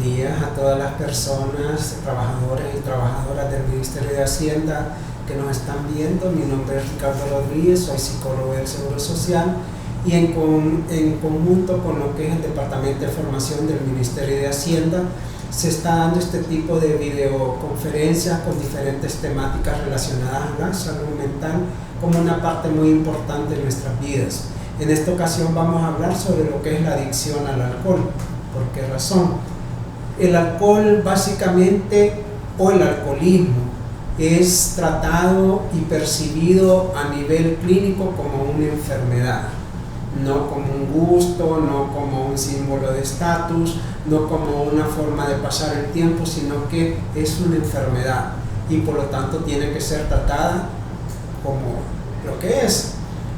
días a todas las personas, trabajadores y trabajadoras del Ministerio de Hacienda que nos están viendo. Mi nombre es Ricardo Rodríguez, soy psicólogo del Seguro Social y en conjunto con lo que es el Departamento de Formación del Ministerio de Hacienda se está dando este tipo de videoconferencias con diferentes temáticas relacionadas a la salud mental como una parte muy importante de nuestras vidas. En esta ocasión vamos a hablar sobre lo que es la adicción al alcohol. ¿Por qué razón? El alcohol básicamente, o el alcoholismo, es tratado y percibido a nivel clínico como una enfermedad, no como un gusto, no como un símbolo de estatus, no como una forma de pasar el tiempo, sino que es una enfermedad y por lo tanto tiene que ser tratada como lo que es.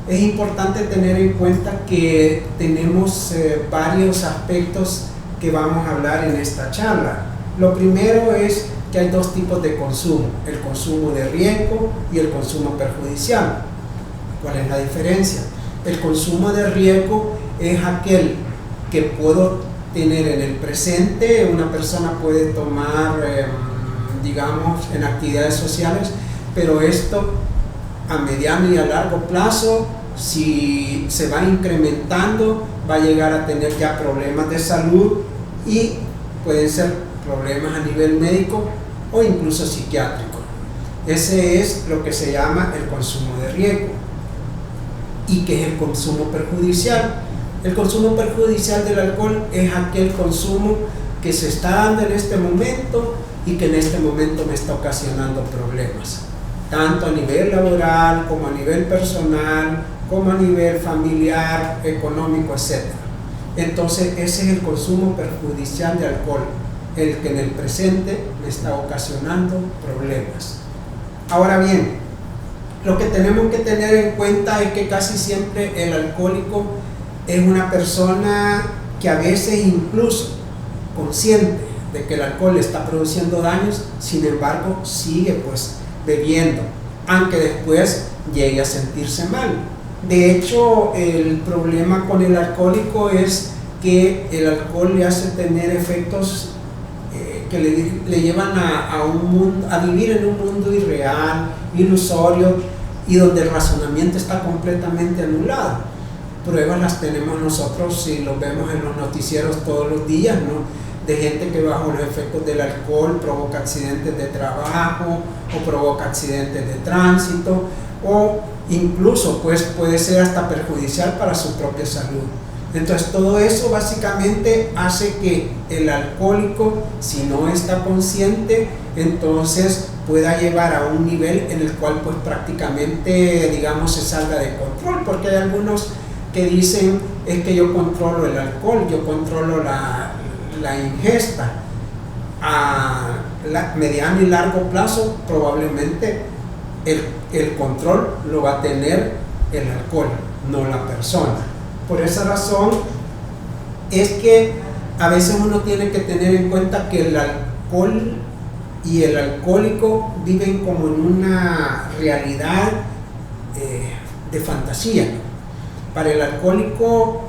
Es importante tener en cuenta que tenemos varios aspectos que vamos a hablar en esta charla. Lo primero es que hay dos tipos de consumo, el consumo de riesgo y el consumo perjudicial. ¿Cuál es la diferencia? El consumo de riesgo es aquel que puedo tener en el presente. Una persona puede tomar, digamos, en actividades sociales, pero esto a mediano y a largo plazo, si se va incrementando, va a llegar a tener ya problemas de salud y pueden ser problemas a nivel médico o incluso psiquiátrico. Ese es lo que se llama el consumo de riesgo. ¿Y qué es el consumo perjudicial? El consumo perjudicial del alcohol es aquel consumo que se está dando en este momento y que en este momento me está ocasionando problemas, tanto a nivel laboral como a nivel personal, como a nivel familiar, económico, etc. Entonces ese es el consumo perjudicial de alcohol, el que en el presente me está ocasionando problemas. Ahora bien, lo que tenemos que tener en cuenta es que casi siempre el alcohólico es una persona que a veces incluso consciente de que el alcohol le está produciendo daños, sin embargo sigue pues bebiendo, aunque después llegue a sentirse mal. De hecho, el problema con el alcohólico es que el alcohol le hace tener efectos que le llevan a vivir en un mundo irreal, ilusorio, y donde el razonamiento está completamente anulado. Pruebas las tenemos nosotros si lo vemos en los noticieros todos los días, ¿no? De gente que bajo los efectos del alcohol provoca accidentes de trabajo o provoca accidentes de tránsito o incluso pues puede ser hasta perjudicial para su propia salud. Entonces todo eso básicamente hace que el alcohólico, si no está consciente, entonces pueda llevar a un nivel en el cual pues prácticamente, digamos, se salga de control, porque hay algunos que dicen es que yo controlo el alcohol, yo controlo la ingesta. A mediano y largo plazo probablemente el control lo va a tener el alcohol, no la persona. Por esa razón es que a veces uno tiene que tener en cuenta que el alcohol y el alcohólico viven como en una realidad de fantasía. Para el alcohólico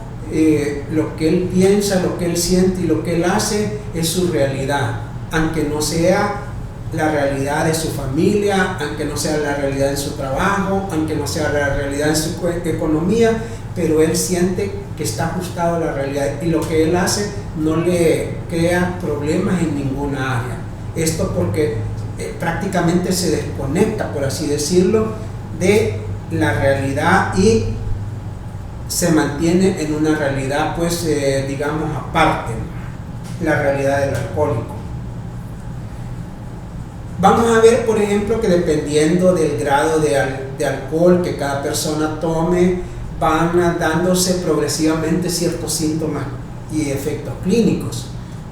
lo que él piensa, lo que él siente y lo que él hace es su realidad, aunque no sea la realidad de su familia, aunque no sea la realidad de su trabajo, aunque no sea la realidad de su economía, pero él siente que está ajustado a la realidad y lo que él hace no le crea problemas en ninguna área. Esto porque prácticamente se desconecta, por así decirlo, de la realidad y se mantiene en una realidad, pues, digamos, aparte, la realidad del alcohólico. Vamos a ver, por ejemplo, que dependiendo del grado de alcohol que cada persona tome, van dándose progresivamente ciertos síntomas y efectos clínicos.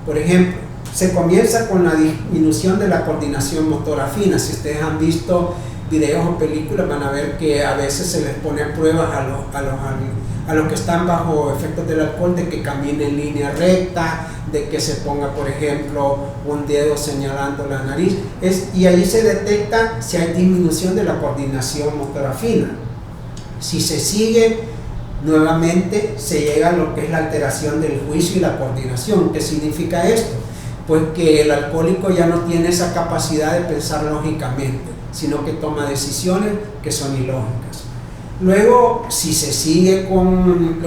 Por ejemplo, se comienza con la disminución de la coordinación motora fina. Si ustedes han visto videos o películas, van a ver que a veces se les pone a pruebas a los que están bajo efectos del alcohol de que camine en línea recta, de que se ponga, por ejemplo, un dedo señalando la nariz, y ahí se detecta si hay disminución de la coordinación motora fina. Si se sigue, nuevamente se llega a lo que es la alteración del juicio y la coordinación. ¿Qué significa esto? pues que el alcohólico ya no tiene esa capacidad de pensar lógicamente, sino que toma decisiones que son ilógicas. Luego, si se sigue con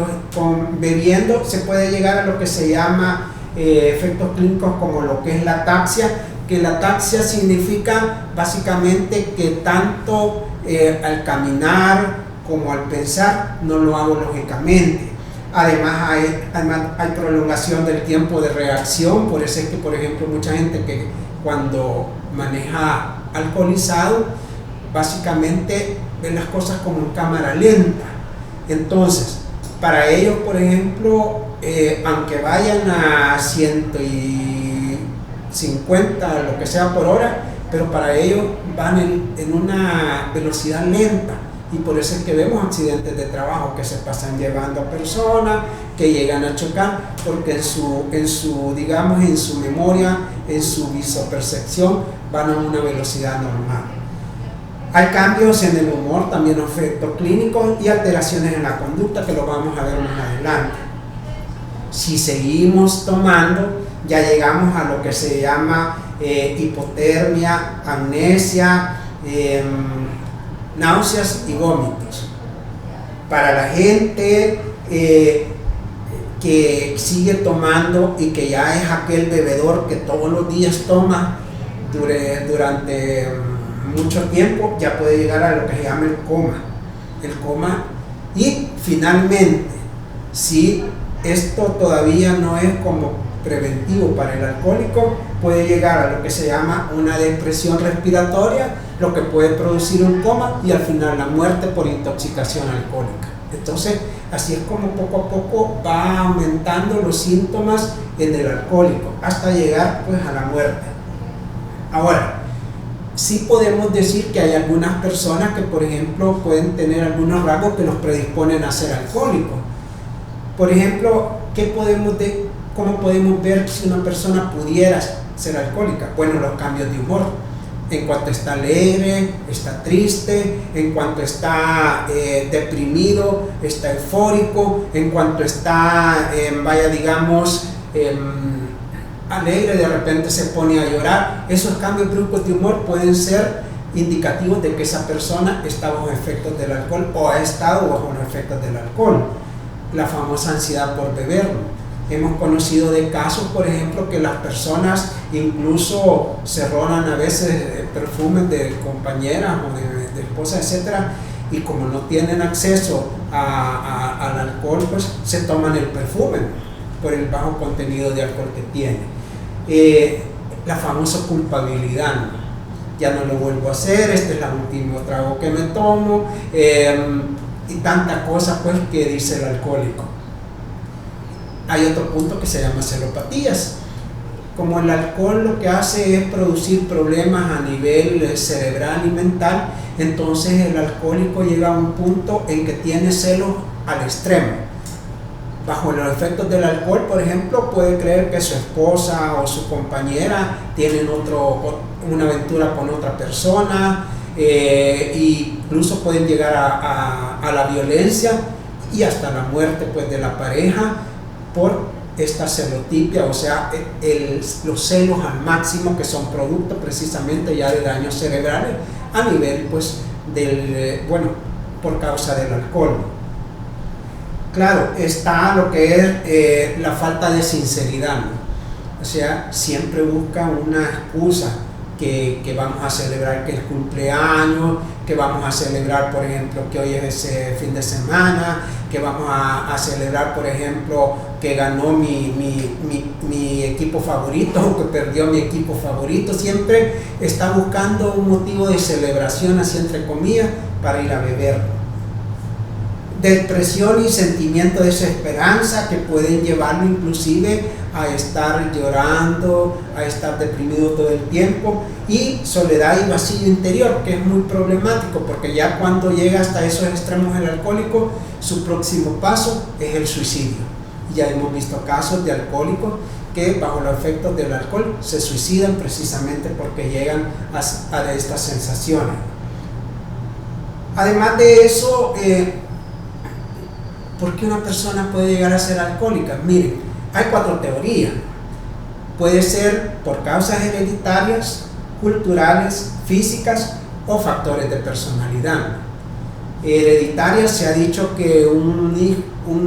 bebiendo, se puede llegar a lo que se llama efectos clínicos como lo que es la ataxia, que la ataxia significa básicamente que tanto al caminar como al pensar no lo hago lógicamente. Además hay prolongación del tiempo de reacción, por eso es que, por ejemplo, mucha gente que cuando maneja alcoholizado, básicamente ven las cosas como en cámara lenta. Entonces, para ellos, por ejemplo, aunque vayan a 150, lo que sea por hora, pero para ellos van en una velocidad lenta. Y por eso es que vemos accidentes de trabajo que se pasan llevando a personas, que llegan a chocar, porque en su memoria, en su visopercepción, van a una velocidad normal. Hay cambios en el humor, también efectos clínicos y alteraciones en la conducta, que lo vamos a ver más adelante. Si seguimos tomando, ya llegamos a lo que se llama hipotermia, amnesia, náuseas y vómitos. Para la gente que sigue tomando y que ya es aquel bebedor que todos los días toma durante mucho tiempo, ya puede llegar a lo que se llama el coma. Y finalmente, si esto todavía no es como preventivo para el alcohólico, puede llegar a lo que se llama una depresión respiratoria, lo que puede producir un coma y al final la muerte por intoxicación alcohólica. Entonces, así es como poco a poco va aumentando los síntomas en el alcohólico hasta llegar pues a la muerte. Ahora, sí podemos decir que hay algunas personas que, por ejemplo, pueden tener algunos rasgos que los predisponen a ser alcohólicos. Por ejemplo, ¿cómo podemos ver si una persona pudiera ser alcohólica? Bueno, los cambios de humor. En cuanto está alegre, está triste, en cuanto está deprimido, está eufórico, en cuanto está, alegre, de repente se pone a llorar. Esos cambios bruscos de humor pueden ser indicativos de que esa persona está bajo efectos del alcohol o ha estado bajo los efectos del alcohol. La famosa ansiedad por beber. Hemos conocido de casos, por ejemplo, que las personas incluso se roban a veces perfumes de compañeras o de esposas, etcétera, y como no tienen acceso al alcohol, pues se toman el perfume por el bajo contenido de alcohol que tiene. La famosa culpabilidad, ¿no? Ya no lo vuelvo a hacer, este es el último trago que me tomo, y tanta cosa pues que dice el alcohólico. Hay otro punto que se llama celopatías. Como el alcohol lo que hace es producir problemas a nivel cerebral y mental, entonces el alcohólico llega a un punto en que tiene celos al extremo. Bajo los efectos del alcohol, por ejemplo, puede creer que su esposa o su compañera tienen una aventura con otra persona, e incluso pueden llegar a la violencia y hasta la muerte pues, de la pareja por esta celotipia, o sea, los celos al máximo, que son producto precisamente ya de daños cerebrales a nivel pues por causa del alcohol. Claro, está lo que es la falta de sinceridad, ¿no? O sea, siempre busca una excusa, que vamos a celebrar que el cumpleaños, que vamos a celebrar, por ejemplo, que hoy es ese fin de semana, que vamos a celebrar, por ejemplo, que ganó mi equipo favorito o que perdió mi equipo favorito. Siempre está buscando un motivo de celebración, así entre comillas, para ir a beber. Depresión y sentimiento de desesperanza que pueden llevarlo inclusive a estar llorando, a estar deprimido todo el tiempo, y soledad y vacío interior, que es muy problemático porque ya cuando llega hasta esos extremos el alcohólico, su próximo paso es el suicidio. Ya hemos visto casos de alcohólicos que bajo los efectos del alcohol se suicidan precisamente porque llegan a estas sensaciones. Además de eso, ¿por qué una persona puede llegar a ser alcohólica? Miren, hay 4 teorías. Puede ser por causas hereditarias, culturales, físicas o factores de personalidad. Hereditarias, se ha dicho que un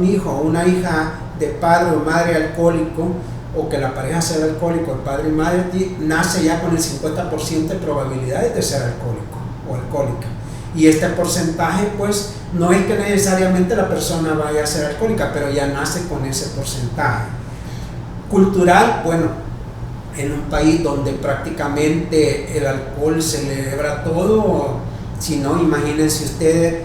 hijo o una hija de padre o madre alcohólico, o que la pareja sea alcohólico, el padre y madre, nace ya con el 50% de probabilidades de ser alcohólico o alcohólica. Y este porcentaje, pues, no es que necesariamente la persona vaya a ser alcohólica, pero ya nace con ese porcentaje. Cultural, bueno, en un país donde prácticamente el alcohol celebra todo, si no, imagínense ustedes,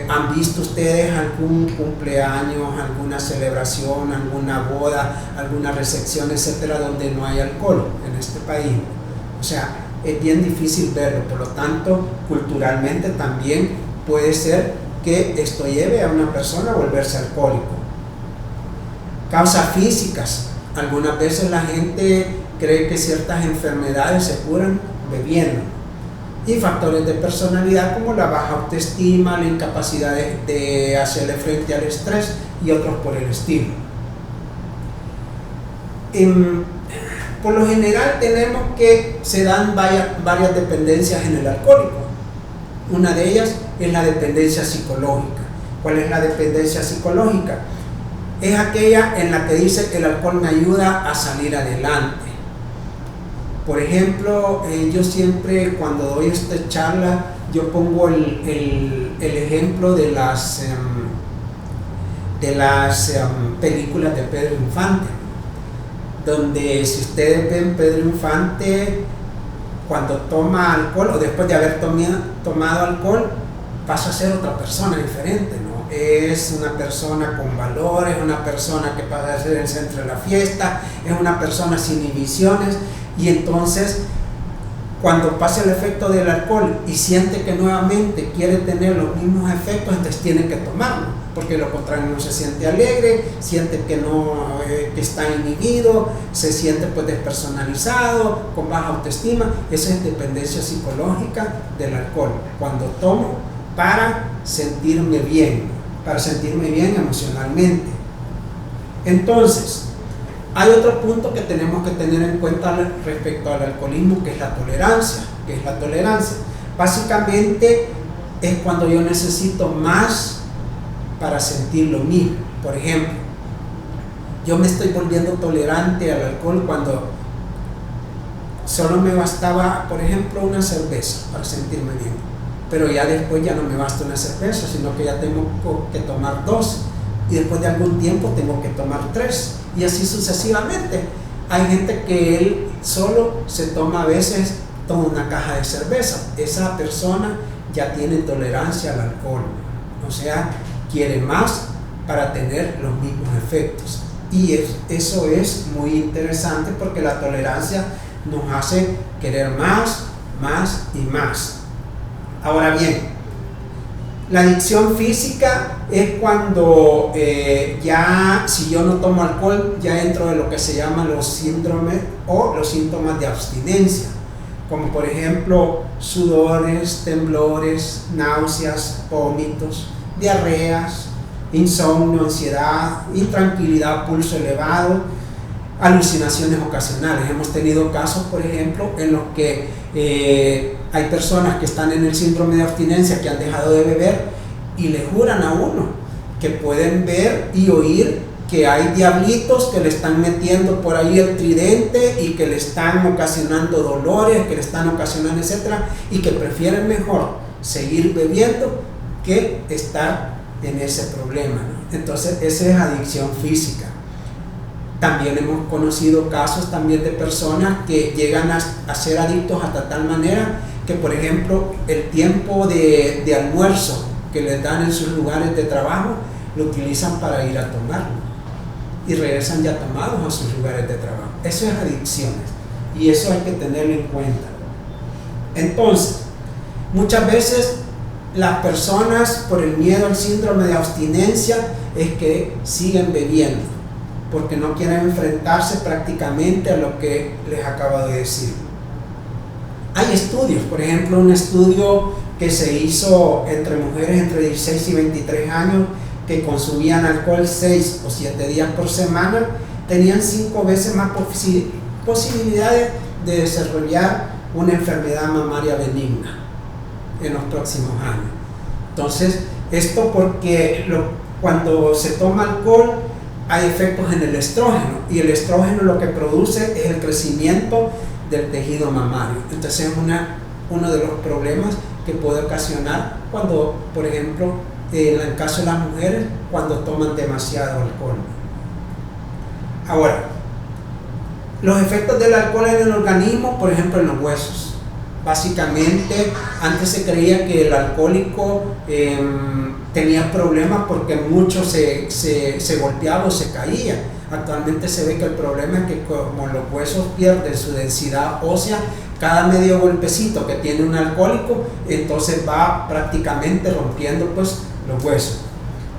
¿han visto ustedes algún cumpleaños, alguna celebración, alguna boda, alguna recepción, etcétera, donde no hay alcohol en este país? O sea, es bien difícil verlo. Por lo tanto, culturalmente también puede ser que esto lleve a una persona a volverse alcohólico. Causas físicas. Algunas veces la gente cree que ciertas enfermedades se curan bebiendo. Y factores de personalidad como la baja autoestima, la incapacidad de hacerle frente al estrés y otros por el estilo. Por lo general tenemos que se dan varias dependencias en el alcohólico. Una de ellas es la dependencia psicológica. ¿Cuál es la dependencia psicológica? Es aquella en la que dice que el alcohol me ayuda a salir adelante. Por ejemplo, yo siempre cuando doy esta charla, yo pongo el ejemplo de las películas de Pedro Infante, donde si ustedes ven Pedro Infante, cuando toma alcohol o después de haber tomado alcohol, pasa a ser otra persona diferente, ¿no? Es una persona con valores, una persona que pasa a ser el centro de la fiesta, es una persona sin inhibiciones. Y entonces, cuando pasa el efecto del alcohol y siente que nuevamente quiere tener los mismos efectos, entonces tiene que tomarlo, porque de lo contrario no se siente alegre, siente que no que está inhibido, se siente pues despersonalizado, con baja autoestima. Esa es dependencia psicológica del alcohol. Cuando tomo para sentirme bien emocionalmente. Entonces, hay otro punto que tenemos que tener en cuenta respecto al alcoholismo, que es la tolerancia. Básicamente es cuando yo necesito más para sentir lo mismo. Por ejemplo, yo me estoy volviendo tolerante al alcohol cuando solo me bastaba, por ejemplo, una cerveza para sentirme bien. Pero ya después ya no me basta una cerveza, sino que ya tengo que tomar 2. Y después de algún tiempo tengo que tomar 3. Y así sucesivamente. Hay gente que él solo se toma a veces toda una caja de cerveza. Esa persona ya tiene tolerancia al alcohol. O sea, quiere más para tener los mismos efectos. Y eso es muy interesante porque la tolerancia nos hace querer más y más. Ahora bien, la adicción física es cuando si yo no tomo alcohol, ya entro de lo que se llama los síndromes o los síntomas de abstinencia, como por ejemplo sudores, temblores, náuseas, vómitos, diarreas, insomnio, ansiedad, intranquilidad, pulso elevado, alucinaciones ocasionales. Hemos tenido casos, por ejemplo, en los que hay personas que están en el síndrome de abstinencia, que han dejado de beber y le juran a uno que pueden ver y oír que hay diablitos que le están metiendo por ahí el tridente y que le están ocasionando dolores, que le están ocasionando, etcétera, y que prefieren mejor seguir bebiendo que estar en ese problema, ¿no? Entonces, esa es adicción física. También hemos conocido casos también de personas que llegan a ser adictos hasta tal manera que, por ejemplo, el tiempo de almuerzo que les dan en sus lugares de trabajo lo utilizan para ir a tomarlo y regresan ya tomados a sus lugares de trabajo. Eso es adicciones y eso hay que tenerlo en cuenta. Entonces, muchas veces las personas, por el miedo al síndrome de abstinencia, es que siguen bebiendo porque no quieren enfrentarse prácticamente a lo que les acabo de decir. Hay estudios, por ejemplo, un estudio que se hizo entre mujeres entre 16 y 23 años que consumían alcohol 6 o 7 días por semana, tenían 5 veces más posibilidades de desarrollar una enfermedad mamaria benigna en los próximos años. Entonces, esto porque cuando se toma alcohol hay efectos en el estrógeno, y el estrógeno lo que produce es el crecimiento del tejido mamario. Entonces es uno de los problemas que puede ocasionar cuando, por ejemplo, en el caso de las mujeres, cuando toman demasiado alcohol. Ahora, los efectos del alcohol en el organismo, por ejemplo, en los huesos. Básicamente, antes se creía que el alcohólico tenía problemas porque mucho se golpeaba o se caía. Actualmente se ve que el problema es que como los huesos pierden su densidad ósea, cada medio golpecito que tiene un alcohólico, entonces va prácticamente rompiendo pues los huesos.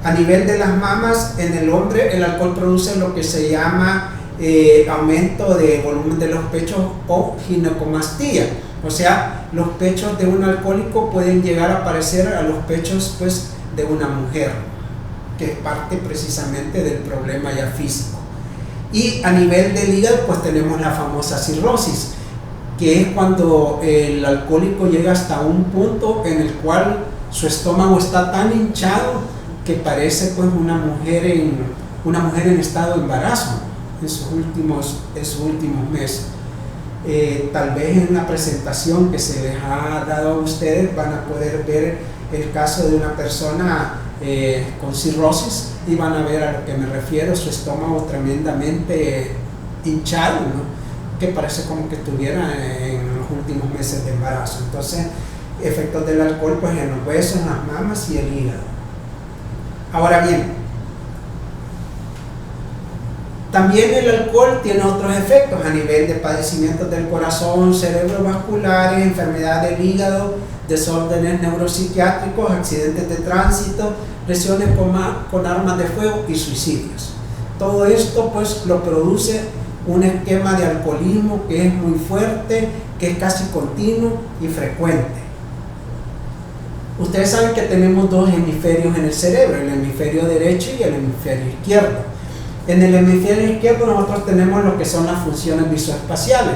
A nivel de las mamas, en el hombre el alcohol produce lo que se llama aumento de volumen de los pechos o ginecomastía. O sea, los pechos de un alcohólico pueden llegar a parecer a los pechos pues de una mujer, que es parte precisamente del problema ya físico. Y a nivel del hígado pues tenemos la famosa cirrosis, que es cuando el alcohólico llega hasta un punto en el cual su estómago está tan hinchado que parece pues una mujer en estado de embarazo en sus últimos meses. Tal vez en la presentación que se les ha dado a ustedes van a poder ver el caso de una persona con cirrosis, y van a ver a lo que me refiero, su estómago tremendamente hinchado, ¿no? Que parece como que estuviera en los últimos meses de embarazo. Entonces, efectos del alcohol pues en los huesos, en las mamas y el hígado. Ahora bien, también el alcohol tiene otros efectos a nivel de padecimientos del corazón, cerebrovasculares, enfermedad del hígado, desórdenes neuropsiquiátricos, accidentes de tránsito, lesiones con armas de fuego y suicidios. Todo esto pues lo produce un esquema de alcoholismo que es muy fuerte, que es casi continuo y frecuente. Ustedes saben que tenemos 2 hemisferios en el cerebro, el hemisferio derecho y el hemisferio izquierdo. En el hemisferio izquierdo nosotros tenemos lo que son las funciones visoespaciales.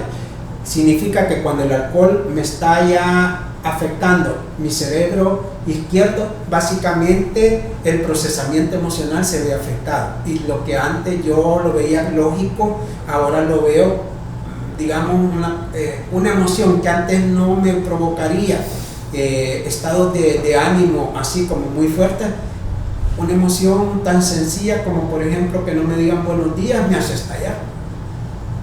Significa que cuando el alcohol me está ya afectando mi cerebro izquierdo, básicamente el procesamiento emocional se ve afectado. Y lo que antes yo lo veía lógico, ahora lo veo, digamos, una emoción que antes no me provocaría estados de ánimo así como muy fuertes. Una emoción tan sencilla como, por ejemplo, que no me digan buenos días me hace estallar,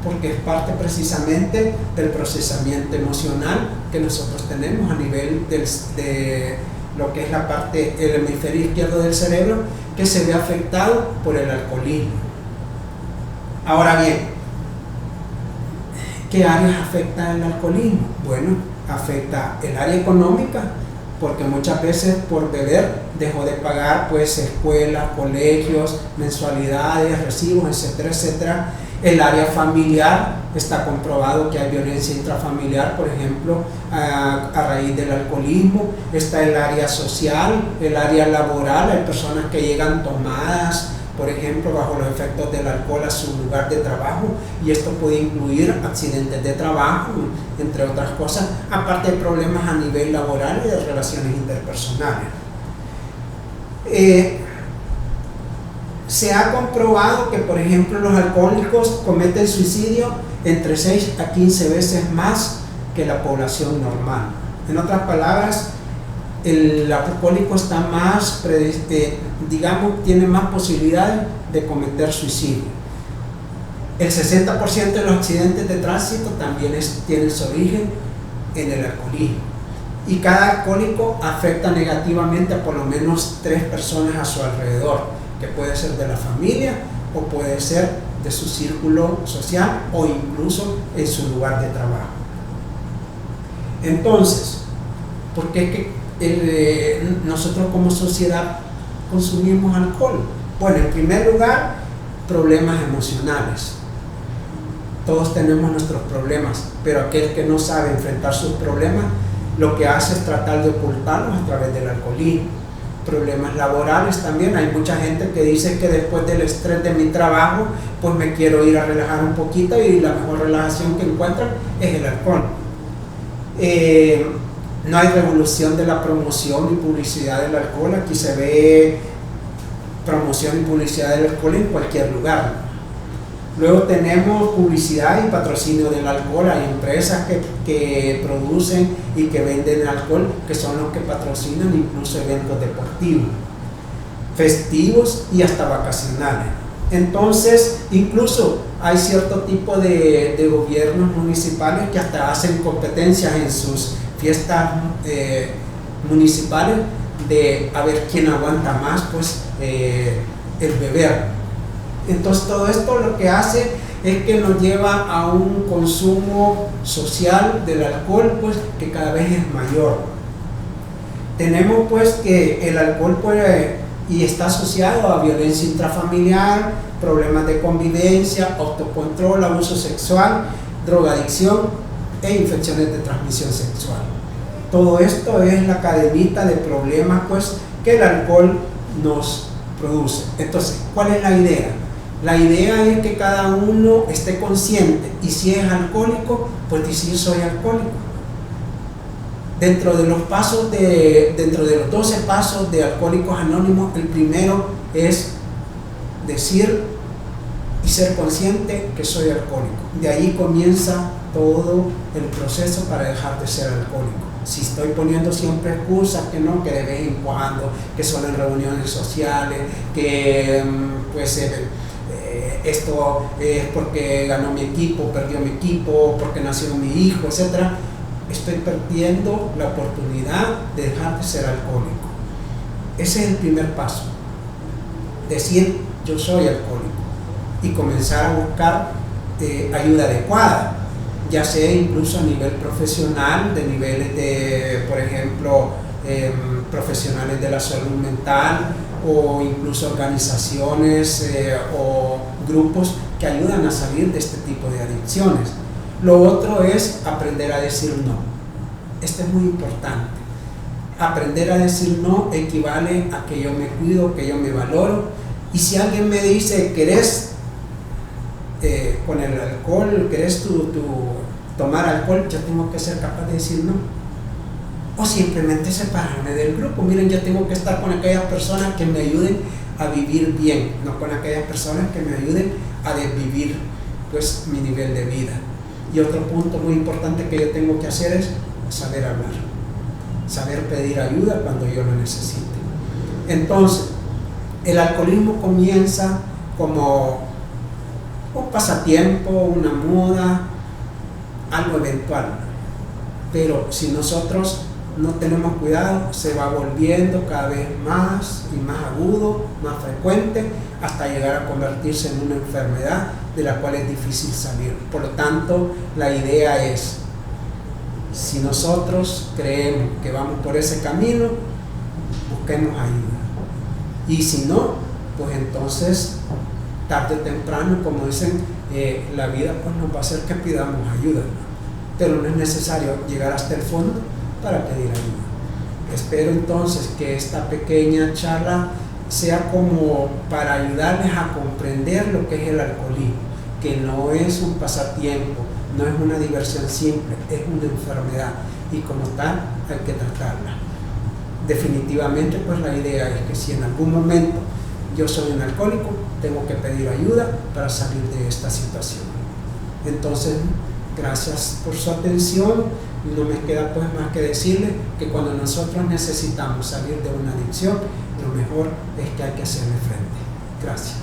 porque es parte precisamente del procesamiento emocional que nosotros tenemos a nivel de lo que es la parte, el hemisferio izquierdo del cerebro, que se ve afectado por el alcoholismo. Ahora bien, ¿qué áreas afecta el alcoholismo? Bueno, afecta el área económica, porque muchas veces por beber dejó de pagar pues escuelas, colegios, mensualidades, recibos, etcétera, etcétera. El área familiar, está comprobado que hay violencia intrafamiliar, por ejemplo, a raíz del alcoholismo. Está el área social, el área laboral, hay personas que llegan tomadas, por ejemplo, bajo los efectos del alcohol a su lugar de trabajo, y esto puede incluir accidentes de trabajo, entre otras cosas, aparte de problemas a nivel laboral y de relaciones interpersonales. Se ha comprobado que, por ejemplo, los alcohólicos cometen suicidio entre 6 a 15 veces más que la población normal. En otras palabras, el alcohólico está más, tiene más posibilidades de cometer suicidio. El 60% de los accidentes de tránsito también tienen su origen en el alcoholismo. Y cada alcohólico afecta negativamente a por lo menos 3 personas a su alrededor, que puede ser de la familia o puede ser de su círculo social o incluso en su lugar de trabajo. Entonces, ¿por qué nosotros como sociedad consumimos alcohol? Bueno, en primer lugar, problemas emocionales. Todos tenemos nuestros problemas, pero aquel que no sabe enfrentar sus problemas, lo que hace es tratar de ocultarlos a través del alcoholismo. problemas laborales también. Hay mucha gente que dice que después del estrés de mi trabajo, pues me quiero ir a relajar un poquito y la mejor relajación que encuentran es el alcohol. No hay revolución de la promoción y publicidad del alcohol. Aquí se ve promoción y publicidad del alcohol en cualquier lugar. Luego tenemos publicidad y patrocinio del alcohol. Hay empresas que producen y que venden alcohol, que son los que patrocinan incluso eventos deportivos, festivos y hasta vacacionales. Entonces, incluso hay cierto tipo de gobiernos municipales que hasta hacen competencias en sus fiestas municipales de a ver quién aguanta más pues el beber. Entonces todo esto lo que hace es que nos lleva a un consumo social del alcohol pues que cada vez es mayor. Tenemos pues que el alcohol y está asociado a violencia intrafamiliar, problemas de convivencia, autocontrol, abuso sexual, drogadicción e infecciones de transmisión sexual. Todo esto es la cadenita de problemas pues que el alcohol nos produce. Entonces, ¿cuál es la idea? La idea es que cada uno esté consciente y si es alcohólico, pues decir soy alcohólico. Dentro de los 12 pasos de Alcohólicos Anónimos, el primero es decir y ser consciente que soy alcohólico. De ahí comienza todo el proceso para dejar de ser alcohólico. Si estoy poniendo siempre excusas que no, que de vez en cuando, que solo en reuniones sociales, que pues esto es porque ganó mi equipo, perdió mi equipo, porque nació mi hijo, etc. Estoy perdiendo la oportunidad de dejar de ser alcohólico. Ese es el primer paso. Decir yo soy alcohólico y comenzar a buscar ayuda adecuada, ya sea incluso a nivel profesional, de niveles de, por ejemplo, profesionales de la salud mental o incluso organizaciones o grupos que ayudan a salir de este tipo de adicciones. Lo otro es aprender a decir no. Esto es muy importante. Aprender a decir no equivale a que yo me cuido, que yo me valoro. Y si alguien me dice, ¿querés con el alcohol, querés tomar alcohol? Yo tengo que ser capaz de decir no. O simplemente separarme del grupo. Miren, yo tengo que estar con aquellas personas que me ayuden a vivir bien, no con aquellas personas que me ayuden a desvivir pues mi nivel de vida. Y otro punto muy importante que yo tengo que hacer es saber hablar, saber pedir ayuda cuando yo lo necesite. Entonces, el alcoholismo comienza como un pasatiempo, una moda, algo eventual. Pero si nosotros no tenemos cuidado, se va volviendo cada vez más y más agudo, más frecuente, hasta llegar a convertirse en una enfermedad de la cual es difícil salir. Por lo tanto, la idea es, si nosotros creemos que vamos por ese camino, busquemos ayuda. Y si no, pues entonces, tarde o temprano, como dicen, la vida pues nos va a hacer que pidamos ayuda. Pero no es necesario llegar hasta el fondo para pedir ayuda. Espero entonces que esta pequeña charla sea como para ayudarles a comprender lo que es el alcoholismo, que no es un pasatiempo, no es una diversión simple, es una enfermedad y como tal hay que tratarla. Definitivamente pues la idea es que si en algún momento yo soy un alcohólico, tengo que pedir ayuda para salir de esta situación. Entonces, gracias por su atención. No me queda pues más que decirles que cuando nosotros necesitamos salir de una adicción, lo mejor es que hay que hacerle frente. Gracias.